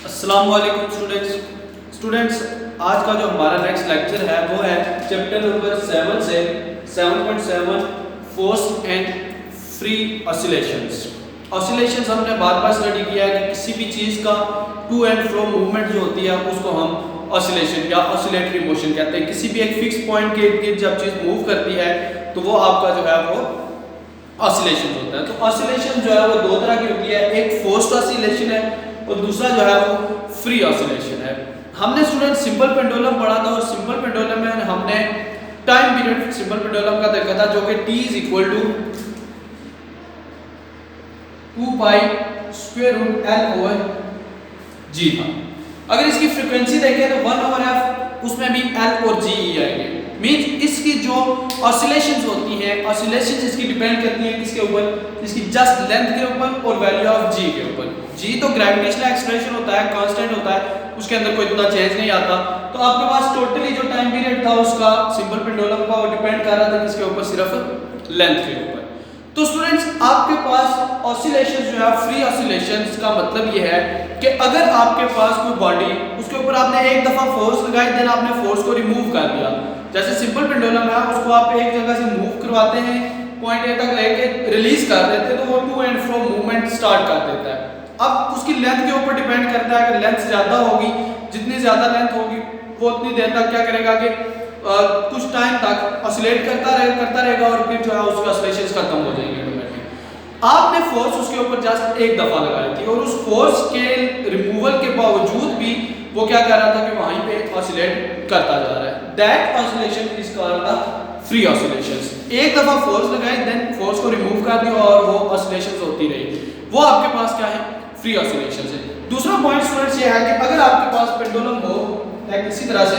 अस्सलाम वालेकुम स्टूडेंट्स आज का जो हमारा नेक्स्ट लेक्चर है वो है चैप्टर नंबर 7 से 7.7 force and free oscillations. Oscillations हमने बार बार स्टडी किया है कि किसी भी चीज़ का टू एंड फ्रो मूवमेंट जो होती है उसको हम ऑसिलेशन या ऑसिलेटरी मोशन कहते हैं। किसी भी एक फिक्स पॉइंट के इर्द गिर्द जब चीज़ मूव करती है तो वो आपका जो है वो ऑसिलेशन होता है। तो ऑसिलेशन जो है वो दो तरह की होती है, एक फोर्स्ड ऑसिलेशन है और दूसरा जो है वो फ्री ऑसिलेशन है। हमने स्टूडेंट सिंपल पेंडुलम पढ़ा था और सिंपल पेंडुलम में हमने टाइम पीरियड सिंपल पेंडुलम का देखा था जो कि t = 2 pi square root L/g था। अगर इसकी फ्रीक्वेंसी देखें तो 1/f उसमें भी L और G ही आएंगे। मींस इसकी जो ऑसिलेशंस होती हैं, ऑसिलेशंस इसकी डिपेंड करती हैं किसके ऊपर, इसकी जस्ट लेंथ के ऊपर और वैल्यू ऑफ G के ऊपर। G तो ग्रेविटेशनल एक्सेलरेशन होता है, कांस्टेंट होता है, उसके अंदर कोई इतना चेंज नहीं आता। तो आपके पास टोटली जो टाइम पीरियड था उसका सिंपल पेंडुलम का वो डिपेंड कर रहा था किसके ऊपर, सिर्फ लेंथ के ऊपर। तो स्टूडेंट्स आपके पास ऑसिलेशंस जो है फ्री ऑसिलेशंस का मतलब ये है कि अगर आपके पास कोई बॉडी उसके ऊपर आपने एक दफा फोर्स लगाई, देन आपने फोर्स को रिमूव कर दिया। जैसे सिंपल पेंडुलम है उसको आप एक जगह से मूव करवाते हैं, पॉइंट ए तक लेके रिलीज कर देते हैं तो वो to and fro movement start कर देता है। अब उसकी लेंथ के ऊपर डिपेंड करता है, अगर लेंथ ज्यादा होगी, जितनी ज्यादा लेंथ होगी वो उतनी देर तक क्या करेगा कि कुछ टाइम तक ऑसिलेट करता रहेगा और फिर जो है उसके ऑसिलेशंस खत्म हो जाएंगे ऑटोमेटिक। आपने फोर्स उसके ऊपर जस्ट एक दफा लगाई थी और उस फोर्स के रिमूवल के बावजूद भी वो क्या कर रहा था कि वहीं पे ऑसिलेट करता जा रहा है। That oscillation is called the free oscillations. एक दफा फोर्स लगाई, देन फोर्स को रिमूव कर दिया और वो ऑसिलेशंस होती रही, वो आपके पास क्या है, फ्री ऑसिलेशंस है। दूसरा पॉइंट स्टूडेंट्स ये है कि अगर आपके पास पेंडुलम हो लाइक इसी तरह से,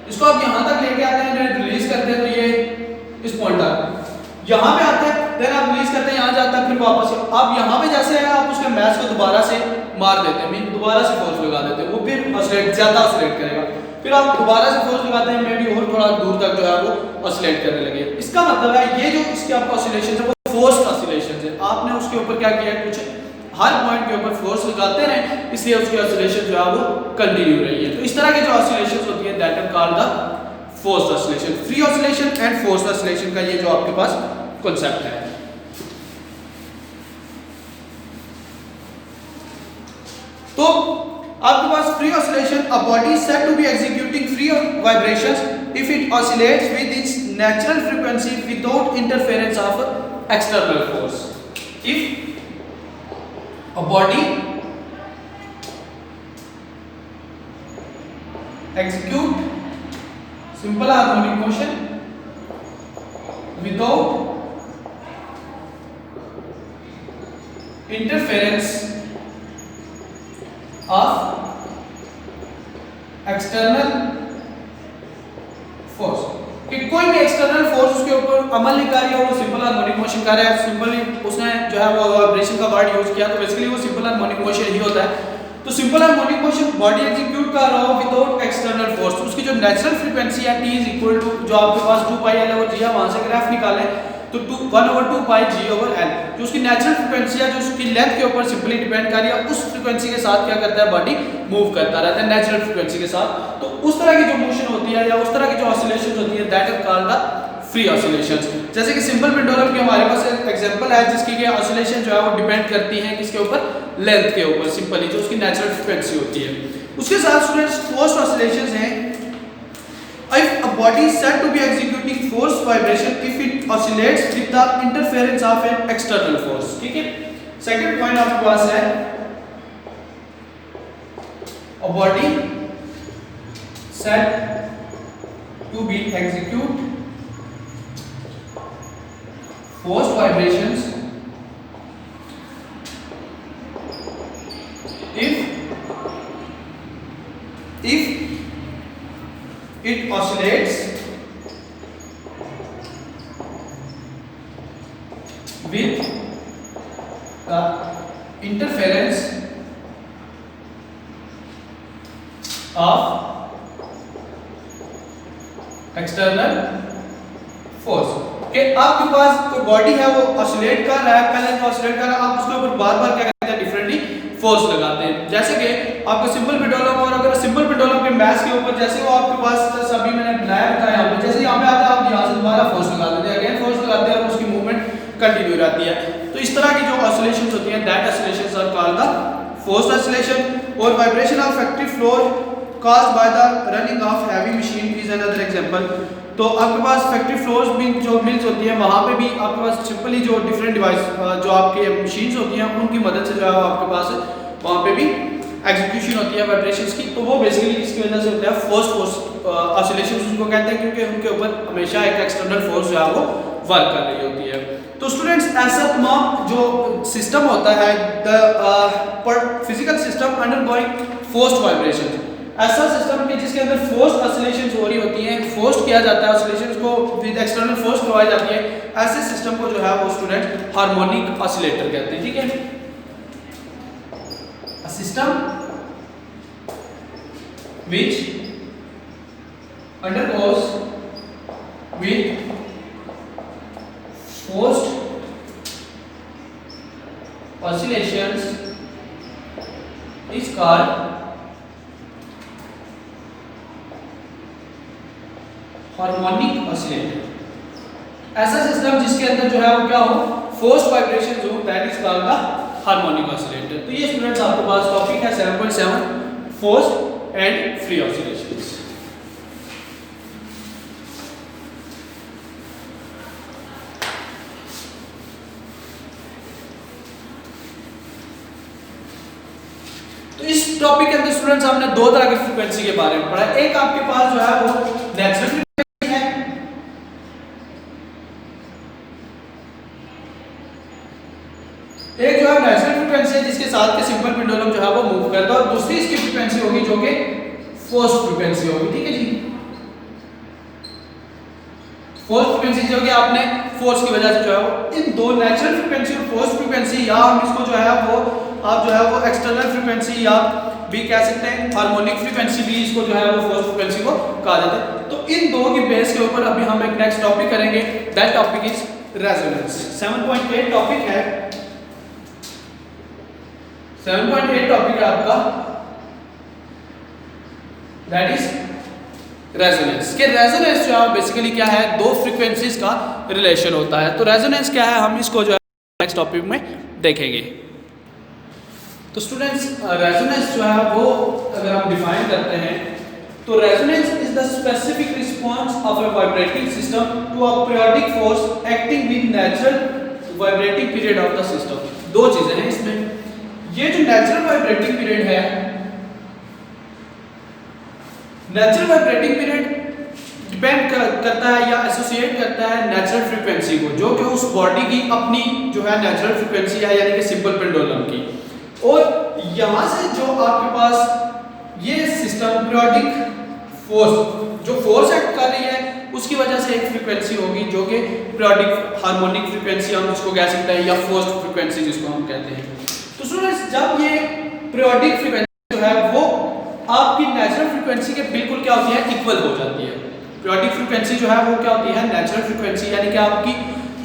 इसको आप यहां तक लेके आते हैं, रिलीज करते हैं तो ये इस पॉइंट तक यहां पे आते हैं, देन आप रिलीज करते हैं यहां जाता है, फिर वापस आप यहां पे जैसे है आप उसके मैच को दोबारा से मार देते हैं, मीन दोबारा से फोर्स लगा देते हैं, वो फिर ऑसिलेट ज्यादा ऑसिलेट करेगा, फिर आप दोबारा से फोर्स लगाते हैं, मे बी और थोड़ा दूर तक जो है वो ऑसिलेट करने लगे। इसका मतलब है ये जो इसके आपका ऑसिलेशन है वो फोर्स्ड ऑसिलेशन है। आपने उसके ऊपर क्या किया, कुछ हर पॉइंट के ऊपर फोर्स लगाते रहे, इसलिए उसकी ऑसिलेशन जो है वो कंटिन्यू रही है। तो इस तरह की जो ऑसिलेशंस होती है that are called the forced oscillation. Free oscillation and forced oscillation का ये जो आपके पास कांसेप्ट है। तो आपके पास free oscillation, a body is said to be executing free vibrations if it oscillates with its natural frequency without interference of external force. If a body execute simple harmonic motion without interference of external force, कि कोई भी external force उसके ऊपर अमल नहीं कर रही है, वो सिंपल हार्मोनिक मोशन कर रहा है। सिंपली उसने जो है वो वाइब्रेशन का वर्ड यूज किया, तो बेसिकली वो सिंपल हार्मोनिक मोशन ही होता है। तो simple harmonic motion body execute कर रहा हो विदाउट एक्सटर्नल फोर्स, उसकी जो नेचुरल फ्रीक्वेंसी है t = जो आपके पास 2 पाई L और G है, वहां से ग्राफ निकालें तो 1/2 पाई G/L जो उसकी नेचुरल फ्रीक्वेंसी है, जो उसकी लेंथ के ऊपर सिंपली डिपेंड कर रही है, उस फ्रीक्वेंसी के साथ क्या करता है, बॉडी मूव करता रहता है नेचुरल फ्रीक्वेंसी के साथ। तो उस तरह की जो मोशन होती है या उस तरह की जो ऑसिलेशंस होती है that is called the free oscillations. जैसे कि सिंपल पेंडुलम की हमारे पास एक एग्जांपल है जिसकी कि ऑसिलेशन जो है वो डिपेंड करती है किसके ऊपर, लेंथ के ऊपर, सिंपली जो उसकी नेचुरल फ्रीक्वेंसी होती है। उसके साथ स्टूडेंट्स फोर्स्ड ऑसिलेशंस हैं। If a body is said to be executing forced vibration if it oscillates with the interference of an external force। ठीक है, सेकंड पॉइंट आपके पास है a body said to be execute forced vibrations if it oscillates with the interference of external force। कि आपके पास कोई body है वो oscillate कर रहा है, पहले जो ऑसिलेट कर रहा है आप उसके ऊपर बार बार क्या करते हैं, डिफरेंटली फोर्स लगाते हैं। जैसे कि आपको सिंपल पेंडुलम, और अगर सिंपल पेंडुलम के मैथ के ऊपर जैसे वो आपके पास अभी मैंने बनाया था यहाँ पे, जैसे यहाँ पे आता है आप यहाँ से दोबारा फोर्स लगा देते हैं, अगेन फोर्स लगाते हैं और उसकी मूवमेंट कंटिन्यू रहती है। तो इस तरह की जो ऑसिलेशंस होती हैं that oscillations are called the forced oscillation. और vibration of factory floor caused by the running of heavy machine is another example। तो आपके पास फैक्ट्री फ्लोर्स भी जो मिल्स होती हैं वहाँ पे भी आपके पास सिंपली जो डिफरेंट डिवाइस जो आपके मशीन्स होती हैं उनकी मदद से जो है आपके पास वहाँ पे भी एग्जीक्यूशन होती है वाइब्रेशंस की। तो वो बेसिकली इसकी वजह से होता है फोर्स ऑसिलेशंस उनको कहते हैं, क्योंकि उनके ऊपर हमेशा एक एक्सटर्नल फोर्स जो है वो वर्क कर रही होती है। तो स्टूडेंट्स ऐसा तमाम जो सिस्टम होता है the physical system undergoing forced vibration, ऐसा सिस्टम कि जिसके अंदर फोर्स ऑसिलेशंस हो रही होती हैं, फोर्स किया जाता है ऑसिलेशंस को विद एक्सटर्नल फोर्स करवाई जाती है, ऐसे सिस्टम को जो है वो स्टूडेंट हार्मोनिक ऑसिलेटर कहते हैं। ठीक है, a system which undergoes with forced oscillations is called harmonic oscillator. ऐसा सिस्टम जिसके अंदर जो है वो क्या हो, फोर्स्ड वाइब्रेशंस हो, that is called the harmonic oscillator. तो ये स्टूडेंट्स आपके पास टॉपिक है 7.7 फोर्स्ड एंड फ्री ऑसिलेशंस। तो इस टॉपिक के अंदर स्टूडेंट्स हमने दो तरह की फ्रीक्वेंसी के बारे में पढ़ा। एक आपके पास जो है वो नेचुरल फ्रीक्वेंसी है, एक जो है नेचुरल फ्रीक्वेंसी है जिसके साथ के सिंपल पेंडुलम जो है वो मूव करता है, और दूसरी इसकी फ्रीक्वेंसी होगी जो कि फोर्स्ड फ्रीक्वेंसी होगी। ठीक है जी, फोर्स फ्रीक्वेंसी जो कि आपने फोर्स की वजह से जो है वो, इन दो नेचुरल फ्रीक्वेंसी और फोर्स फ्रीक्वेंसी, या हम इसको जो है वो आप जो है वो एक्सटर्नल फ्रीक्वेंसी या भी कह सकते हैं, हार्मोनिक फ्रीक्वेंसी भी इसको जो है वो फोर्स फ्रीक्वेंसी को कहा जाता है। तो इन दो की बेस के ऊपर अभी हम एक नेक्स्ट टॉपिक करेंगे, that topic is resonance. 7.8 topic है, 7.8 टॉपिक है आपका, दैट इज रेजोनेंस। के रेजोनेंस जो है बेसिकली क्या है, दो फ्रीक्वेंसीज का रिलेशन होता है। तो रेजोनेंस क्या है, हम इसको जो है नेक्स्ट टॉपिक में देखेंगे। तो स्टूडेंट्स रेजोनेंस जो है वो अगर हम डिफाइन करते हैं तो resonance is the specific response of a vibrating system to a periodic force acting with natural vibrating period of the system. दो चीजें हैं इसमें, ये जो नेचुरल वाइब्रेटिंग पीरियड है, नेचुरल वाइब्रेटिंग पीरियड डिपेंड करता है या एसोसिएट करता है नेचुरल फ्रीक्वेंसी को, जो कि उस बॉडी की अपनी जो है नेचुरल फ्रीक्वेंसी है, यानी कि सिंपल पेंडुलम की। और यहां से जो आपके पास ये सिस्टम पीरियोडिक फोर्स, जो फोर्स एक्ट कर रही है उसकी वजह से एक फ्रीक्वेंसी होगी जो कि पीरियोडिक हार्मोनिक फ्रीक्वेंसी हम इसको कह सकते हैं, या फोर्स्ड फ्रीक्वेंसी जिसको हम कहते हैं। तो स्टूडेंट्स जब ये पीरियोडिक फ्रीक्वेंसी जो है वो आपकी नेचुरल फ्रीक्वेंसी के बिल्कुल क्या होती है, इक्वल हो जाती है। पीरियोडिक फ्रीक्वेंसी जो है वो क्या होती है, नेचुरल फ्रीक्वेंसी, यानी कि आपकी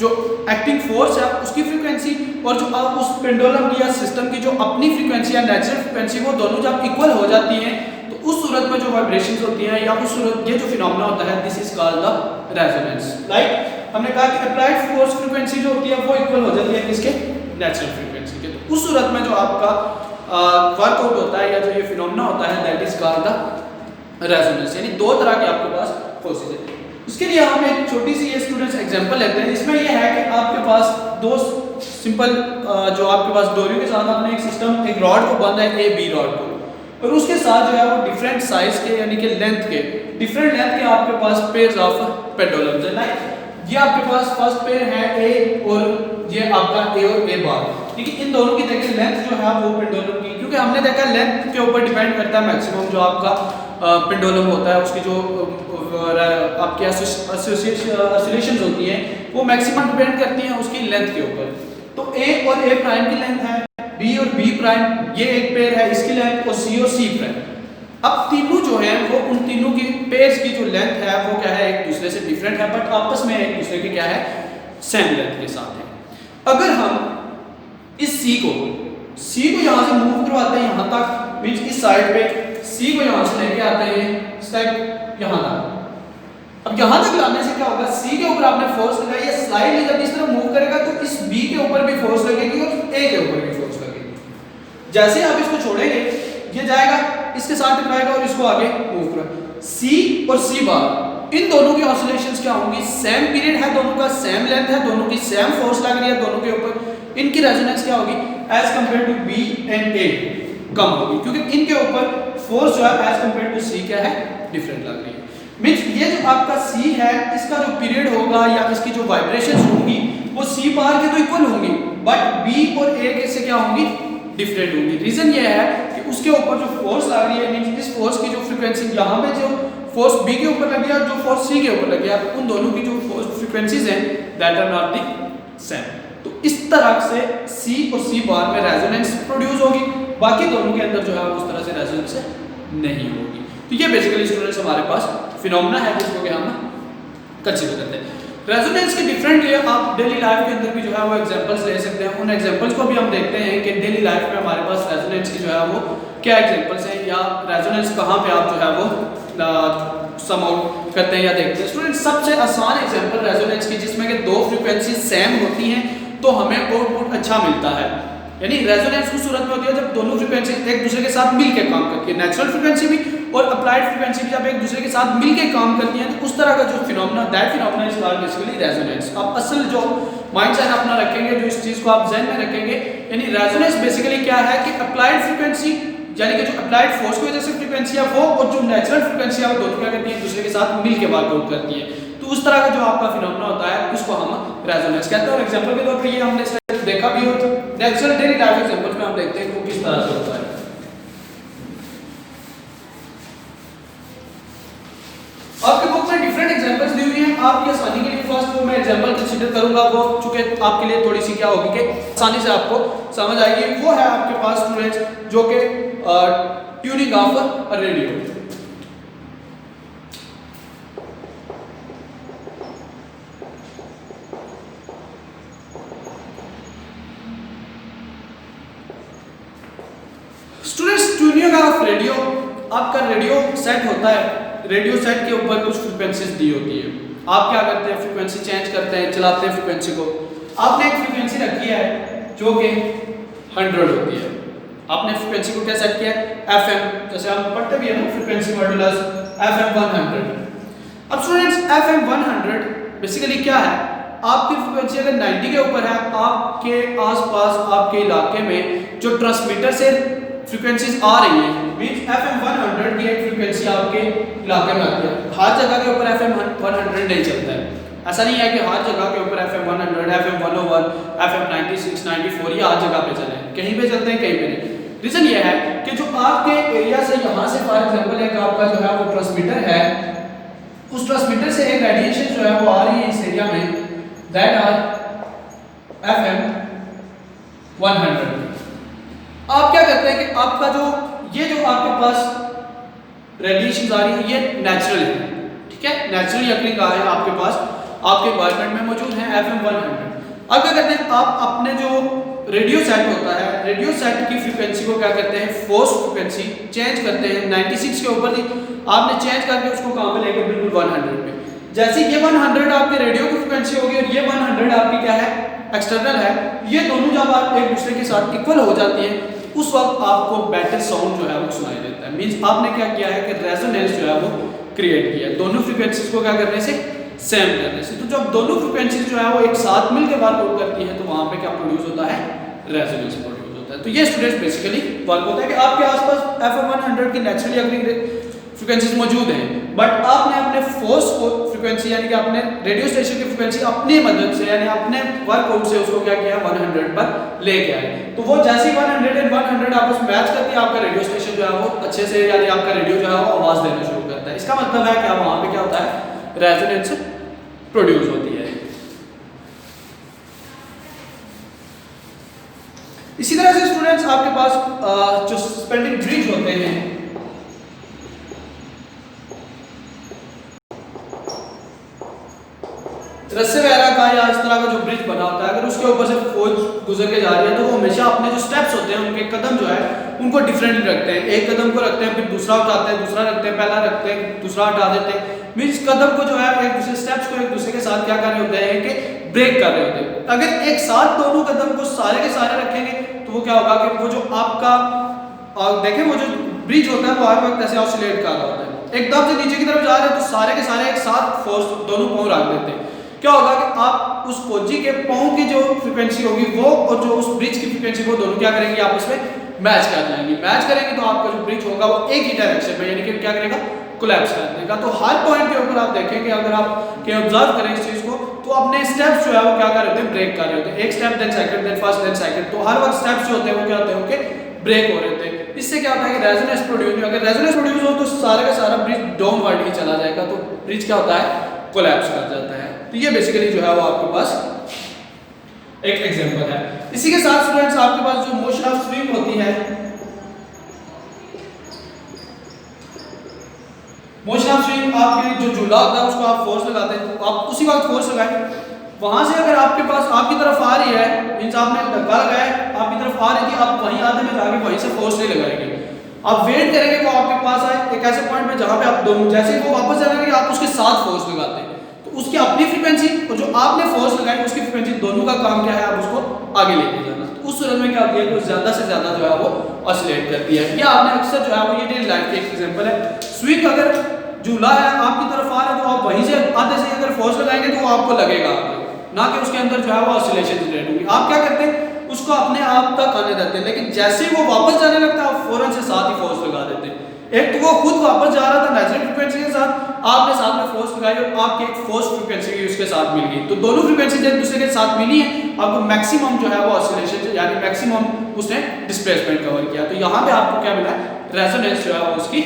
जो एक्टिंग फोर्स है उसकी फ्रीक्वेंसी और जो आप उस पेंडुलम की या सिस्टम की जो अपनी फ्रीक्वेंसी या नेचुरल फ्रीक्वेंसी, वो दोनों जब इक्वल हो जाती हैं तो उस सूरत में जो वाइब्रेशंस होती हैं या उस सूरत ये जो फिनोमेना होता है, this is called the resonance. Like हमने कहा कि अप्लाइड फोर्स फ्रीक्वेंसी जो होती है वो इक्वल हो जाती है किसके, नेचुरल फ्रीक्वेंसी के। तो उस सूरत में जो आपका वर्कआउट होता है या जो ये फिनोमेना होता है, that is called the resonance. यानी दो तरह के आपके पास फोर्सेज है। उसके लिए हम एक छोटी सी ये स्टूडेंट्स एग्जांपल लेते हैं। इसमें ये है कि आपके पास दो सिंपल जो आपके पास डोरियों के साथ आपने एक सिस्टम, एक रॉड को बांधा है, ए बी रॉड को, और उसके साथ जो है वो डिफरेंट साइज के यानी कि लेंथ के, डिफरेंट लेंथ के आपके पास पेयर्स ऑफ पेंडुलम्स है। लाइक ये आपके पास फर्स्ट पेयर है ए और ये आपका ए और ए बार। ठीक है, इन दोनों की देखिए लेंथ जो है वो पेंडुलम की, क्योंकि हमने देखा लेंथ के ऊपर डिपेंड करता है मैक्सिमम जो आपका पेंडुलम होता है, उसकी जो आपकी ऑसिलेशंस होती हैं वो मैक्सिमम डिपेंड करती हैं उसकी लेंथ के ऊपर। तो ए और ए प्राइम की लेंथ है, बी और बी प्राइम ये एक पेयर है इसकी लेंथ, और सी और सी प्राइम। अब तीनों जो हैं वो उन तीनों की पेयर्स की जो लेंथ है वो क्या है, एक दूसरे से डिफरेंट है, बट आपस में एक दूसरे के क्या है, सेम लेंथ के साथ है। अगर हम इस सी को यहाँ से मूव करवाते हैं यहाँ तक, मींस इस साइड पे सी को यहां से लेके आते हैं स्टेप यहां तक। अब यहां तक लाने से क्या होगा, सी के ऊपर आपने फोर्स लगाया, ये स्लाइडली जब इस तरह मूव करेगा तो इस बी के ऊपर भी फोर्स लगेगी और ए के ऊपर भी फोर्स लगेगी। जैसे आप इसको छोड़ेंगे ये जाएगा इसके साथ टकराएगा और इसको आगे मूव करेगा। सी और सी बार इन दोनों की ऑसिलेशंस क्या होंगी, सेम पीरियड है, दोनों का सेम लेंथ है, दोनों की सेम फोर्स लग रही है दोनों के ऊपर। इनकी रेजोनेंस क्या होगी as compare to B and A कम होगी, क्योंकि इनके ऊपर फोर्स जो है एज कंपेयर टू सी क्या है डिफरेंट लग रही है। मींस ये जो आपका सी है इसका जो पीरियड होगा या इसकी जो वाइब्रेशंस होंगी वो सी बार के तो इक्वल होंगी, बट बी और ए के से क्या होंगी डिफरेंट होंगी। रीजन ये है कि उसके ऊपर जो फोर्स लग रही है, मींस इस फोर्स की जो फ्रीक्वेंसी यहाँ पे जो फोर्स बी के ऊपर लगी है और जो फोर्स सी के ऊपर लगी है, उन दोनों की जो फोर्स फ्रीक्वेंसीज हैं that are not the same. तो इस तरह से सी और सी बार में रेजोनेंस प्रोड्यूस होगी, बाकी दोनों के अंदर जो है उस तरह से रेजोनेंस नहीं होगी। तो ये बेसिकली स्टूडेंट्स हमारे पास फिनोमेना है जिसको कि हम कंसीडर करते हैं। रेजोनेंस के डिफरेंट ये आप डेली लाइफ के अंदर भी जो है वो एग्जांपल्स ले सकते हैं। उन एग्जांपल्स को भी हम देखते हैं कि डेली लाइफ में हमारे पास रेजोनेंस की जो है वो क्या एग्जांपल्स हैं या रेजोनेंस कहाँ पे आप जो है वो सम आउट करते हैं या देखते हैं। स्टूडेंट सबसे आसान एग्जांपल रेजोनेंस की जिसमें कि दो फ्रीक्वेंसी सेम होती हैं तो हमें आउटपुट अच्छा मिलता है, यानी रेजोनेंस उस सूरत में होती है जब दोनों फ्रीक्वेंसी एक दूसरे के साथ मिलकर काम करती है, नेचुरल फ्रीक्वेंसी भी और अप्लाइड फ्रीक्वेंसी भी जब एक दूसरे के साथ मिलकर काम करती है तो उस तरह का जो phenomena that phenomena is called basically resonance. आप असल जो माइंडसेट अपना रखेंगे, जो इस चीज को आप ज़हन में रखेंगे, यानी रेजोनेंस बेसिकली क्या है कि अप्लाइड फ्रीक्वेंसी यानी कि जो अप्लाइड फोर्स की वजह से फ्रीक्वेंसी है वो और जो नेचुरल फ्रीक्वेंसी है वो दोनों क्या करती है एक दूसरे के साथ मिलकर वर्कआउट करती है। तो उस तरह का जो आपका फिनोमेना होता है उसको हम रेजोनेंस कहते हैं। और एग्जांपल के तौर पे ये हमने देखा भी हो तो नेचुरल डेली लाइफ एग्जांपल में हम देखते हैं कि किस तरह से होता है। आपके बुक में डिफरेंट एग्जांपल्स दी हुई हैं, आप ये आसानी के लिए फर्स्ट वो मैं एग्जांपल कंसीडर करूंगा वो चूंकि आपके लिए थोड़ी सी क्या होगी कि आसानी से आपको समझ आएगी। वो है आपके पास स्टूडेंट्स जो कि tuning of a radio. Students tuning of radio, आपका रेडियो सेट होता है, रेडियो सेट के ऊपर कुछ फ्रीक्वेंसीज दी होती है। आप क्या करते हैं फ्रीक्वेंसी चेंज करते हैं, चलाते हैं फ्रीक्वेंसी को। आपने एक फ्रीक्वेंसी रखी है जो कि 100 होती है, आपने फ्रीक्वेंसी को क्या सेट किया है FM, जैसे हम पढ़ते भी है ना फ्रीक्वेंसी मॉड्यूलस FM 100। अब स्टूडेंट्स FM 100 बेसिकली क्या है, आपकी फ्रीक्वेंसी अगर 90 के ऊपर है, आपके आसपास आपके इलाके में जो ट्रांसमीटर से फ्रीक्वेंसीज आ रही है, मींस FM 100 की एक फ्रीक्वेंसी आपके इलाके में आती है। हर जगह के ऊपर FM 100 नहीं चलता है, ऐसा नहीं है कि हर jagah के ऊपर FM 100, FM 101, FM 96, 94 ये हर जगह पे चले, कहीं पे चलते हैं कहीं पे नहीं। रीजन ये है कि जो आपके एरिया से यहाँ से फॉर एग्जांपल एक आपका जो है वो ट्रांसमीटर है, उस ट्रांसमीटर से एक रेडिएशन जो है वो आ रही है इस एरिया में, दैट आर FM 100। आप क्या करते हैं कि आपका जो ये जो आपके पास रेडिएशन आ रही है ये नेचुरल है, ठीक है, नेचुरली अकरिंग आ है आपके पास, आपके एनवायरनमेंट में मौजूद है FM 100। अब क्या करते हैं आप अपने जो रेडियो सेट होता है, रेडियो सेट की फ्रीक्वेंसी को क्या करते हैं फोर्स फ्रीक्वेंसी चेंज करते हैं 96 के ऊपर आपने चेंज करके उसको कहाँ पे लेके बिल्कुल 100 पे। जैसे ये 100 आपके रेडियो की फ्रीक्वेंसी होगी और ये 100 आपकी क्या है एक्सटर्नल है, ये दोनों जब आप एक दूसरे के साथ इक्वल हो जाती हैं उस वक्त आपको बेटर साउंड जो है वो सुनाई देता है। मींस आपने क्या किया है कि रेजोनेंस जो है वो क्रिएट किया है दोनों फ्रीक्वेंसीज को क्या करने से सेम करने से। तो जब दोनों फ्रीक्वेंसीज जो है वो एक साथ मिलकर वर्कआउट करती हैं तो वहां पे क्या प्रोड्यूस होता है रेजोनेंस प्रोड्यूस होता है। तो ये स्टूडेंट्स बेसिकली वर्क होता है कि आपके आसपास FM 100 की नेचुरली अकरिंग फ्रीक्वेंसीज मौजूद हैं, बट आपने अपने फोर्स को फ्रीक्वेंसी यानी कि अपने रेडियो स्टेशन की फ्रीक्वेंसी अपनी मदद से यानी अपने वर्कआउट से उसको क्या किया 100 पर लेके आए। तो वो जैसे 100 एंड 100 आपस में मैच करती है, आपका रेडियो स्टेशन जो है वो अच्छे से यानी आपका रेडियो जो है वो आवाज देना शुरू करता है। इसका मतलब है कि वहां पे क्या होता है रेजोनेंस प्रोड्यूस होती है। इसी तरह से स्टूडेंट्स आपके पास जो सस्पेंडेड ब्रिज होते हैं, रस्से वगैरह का या इस तरह का जो ब्रिज बना होता है, अगर उसके ऊपर से फौज गुजर के जा रही है तो वो हमेशा अपने जो स्टेप्स होते हैं, उनके कदम जो है उनको डिफरेंटली रखते हैं। एक कदम को रखते हैं, फिर दूसरा उठाते हैं, दूसरा रखते हैं, पहला रखते हैं, दूसरा हटा देते हैं। मींस कदम को जो है एक दूसरे स्टेप्स को एक दूसरे के साथ क्या कर रहे होते हैं कि ब्रेक कर रहे होते हैं। अगर एक साथ दोनों कदम को सारे के सारे रखेंगे तो वो क्या होगा कि वो जो आपका देखें वो जो ब्रिज होता है वो हर वक्त ऐसे ऑसिलेट कर रहा होता है। एकदम से नीचे की तरफ जा रहे हैं तो सारे के सारे एक साथ फोर्स दोनों पाँव रख देते हैं। क्या होगा कि आप उस कोजी के पाँव की जो फ्रीक्वेंसी होगी वो और जो उस ब्रिज की फ्रीक्वेंसी वो दोनों क्या करेंगे आपस में मैच कर जाएंगे। मैच करेंगे तो आपका जो ब्रिज होगा वो एक ही डायरेक्शन में यानी कि क्या करेगा कोलैप्स कर देगा। तो हर पॉइंट के ऊपर आप देखेंगे अगर आप के ऑब्जर्व करें इस चीज को तो अपने स्टेप्स जो है वो क्या कर रहे होते हैं ब्रेक कर रहे होते हैं। एक step then second then first then second, तो हर वक्त स्टेप्स जो होते हैं वो क्या होते हैं उनके ब्रेक हो रहे होते हैं। इससे क्या होता है कि रेजोनेंस प्रोड्यूस, अगर रेजोनेंस प्रोड्यूस हो तो सारा का सारा ब्रिज डाउनवर्ड ही चला जाएगा, तो ब्रिज क्या होता है कोलैप्स कर जाता है। तो ये बेसिकली जो है वो आपके पास एक एग्जांपल है। इसी के साथ स्टूडेंट्स आपके पास जो मोशन ऑफ स्विंग होती है, मोशन ऑफ स्विंग आपके जो झूला होता है उसको आप फोर्स लगाते हैं, तो आप उसी वक्त फोर्स लगाएं। वहां से अगर आपके पास आपकी तरफ आ रही है मींस आपने धक्का लगाया आपकी तरफ आ रही थी, आप वहीं आधे में जाके वहीं से फोर्स नहीं लगाएंगे, आप वेट करेंगे वो आपके पास आए एक ऐसे पॉइंट पे जहां पे आप दोनों जैसे ही वो वापस जाएंगे आप उसके साथ फोर्स लगाते हैं, तो उसकी अपनी फ्रीक्वेंसी और जो आपने फोर्स लगाई उसकी फ्रीक्वेंसी दोनों का काम क्या है आप उसको आगे लेके जाना। तो उस सूरत में क्या होती है कि ज्यादा से ज्यादा जो है वो ऑसिलेट करती है। या आपने अक्सर जो है वो ये डेली लाइफ के एक एग्जांपल है, स्विंग अगर झूला है आपकी तरफ आ रहा है तो आप वहीं से आधे से अगर फोर्स लगाएंगे तो वो आपको लगेगा ना कि उसके अंदर जो है वो ऑसिलेशन जनरेट होगी। आप क्या करते हैं उसको अपने आप तक आने देते हैं, लेकिन जैसे ही वो वापस जाने लगता है आप फौरन से साथ ही फोर्स लगा देते हैं। एक तो वो खुद वापस जा रहा था नेचुरल फ्रीक्वेंसी के साथ, आपने साथ में फोर्स लगाई और आपकी एक फोर्स फ्रीक्वेंसी भी उसके साथ मिल गई, तो दोनों फ्रीक्वेंसी जब दूसरे के साथ मिली है आपको मैक्सिमम जो है वो ऑसिलेशन यानी मैक्सिमम उसने डिस्प्लेसमेंट कवर किया। तो यहाँ पे आपको क्या मिला रेजोनेंस जो है वो उसकी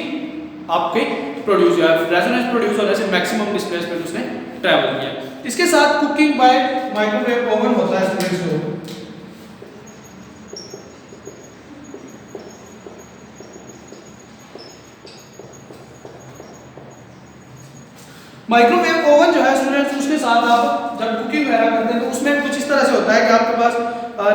आपके प्रोड्यूस जो है रेजोनेंस प्रोड्यूस होने से मैक्सिमम डिस्प्लेसमेंट उसने ट्रैवल किया। इसके साथ कुकिंग बाय माइक्रोवेव ओवन होता है स्टूडेंट्स। माइक्रोवेव ओवन जो है स्टूडेंट्स उसके साथ आप जब कुकिंग वगैरह करते हैं तो उसमें कुछ इस तरह से होता है कि आपके पास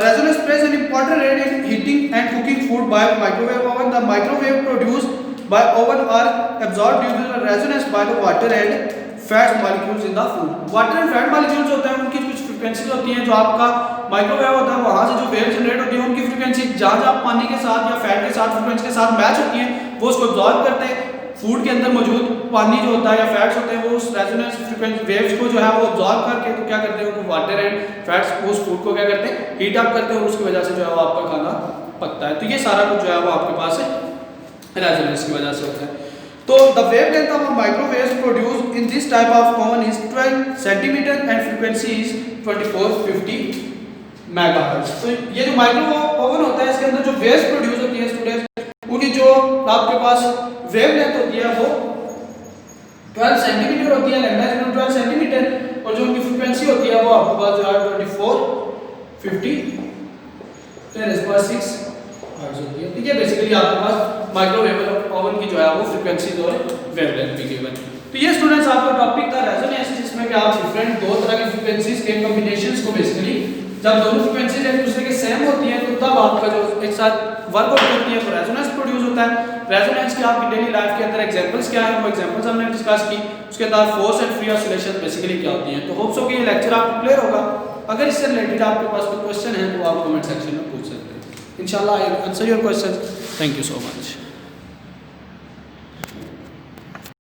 resonance plays an important role in heating and cooking food by microwave oven. The microwave produced by oven are absorbed due to the resonance by the water and fat molecules in the food। Water and fat molecules होते हैं उनकी कुछ frequencies होती हैं जो आपका microwave होता है वहां से जो वेव जनरेट होती है उनकी फ्रीक्वेंसी जहां जहां पानी के साथ या फैट के साथ फ्रीक्वेंसी के साथ मैच होती है वो उसको एब्जॉर्ब करते हैं। फूड के अंदर मौजूद पानी जो होता है या फैट्स होते हैं वो उस रेजोनेंस फ्रीक्वेंसी वेव्स को जो है वो एब्जॉर्ब करके तो क्या करते हैं वाटर एंड फैट्स उस फूड को क्या करते हैं हीट अप करते हैं और उसकी वजह से जो है वो आपका खाना पकता है। तो ये सारा कुछ जो है वो आपके पास रेजोनेंस की वजह से होता है। तो the wavelength of microwaves produced in this type of oven is 12 centimetre and frequency is 2450 megahertz. तो ये जो माइक्रोवेव ओवन होता है इसके अंदर जो वेव्स प्रोड्यूस होती है स्टूडेंट्स उनकी जो आपके पास वेवलेंथ होती है वो 12 सेंटीमीटर होती है, लैम्डा इज 12 सेंटीमीटर और जो उनकी फ्रीक्वेंसी होती है वो आपके पास जो है 2450 10⁻⁶ हर्ट्ज होती है। तो ये बेसिकली आपके पास माइक्रोवेव ओवन की जो है वो फ्रीक्वेंसीज और वेवलेंथ भी गिवन। तो ये स्टूडेंट्स आपका टॉपिक था रेजोनेंस जिसमें कि आप डिफरेंट दो तरह की फ्रीक्वेंसीज के कॉम्बिनेशंस को बेसिकली जब दोनों फ्रीक्वेंसीज एक दूसरे के सेम होती हैं तो तब आपका जो एक साथ वर्क होती है तो रेजोनेंस प्रोड्यूस होता है। रेजोनेंस की आपकी डेली लाइफ के अंदर एग्जांपल्स क्या है वो एग्जांपल्स हमने डिस्कस की, उसके बाद force and free oscillation basically क्या होती हैं। तो होप सो कि ये लेक्चर आपको क्लियर होगा। अगर इससे रिलेटेड आपके पास कोई क्वेश्चन है तो आप कमेंट सेक्शन में पूछ सकते हैं। इंशाल्लाह I will answer your question. Thank you so much.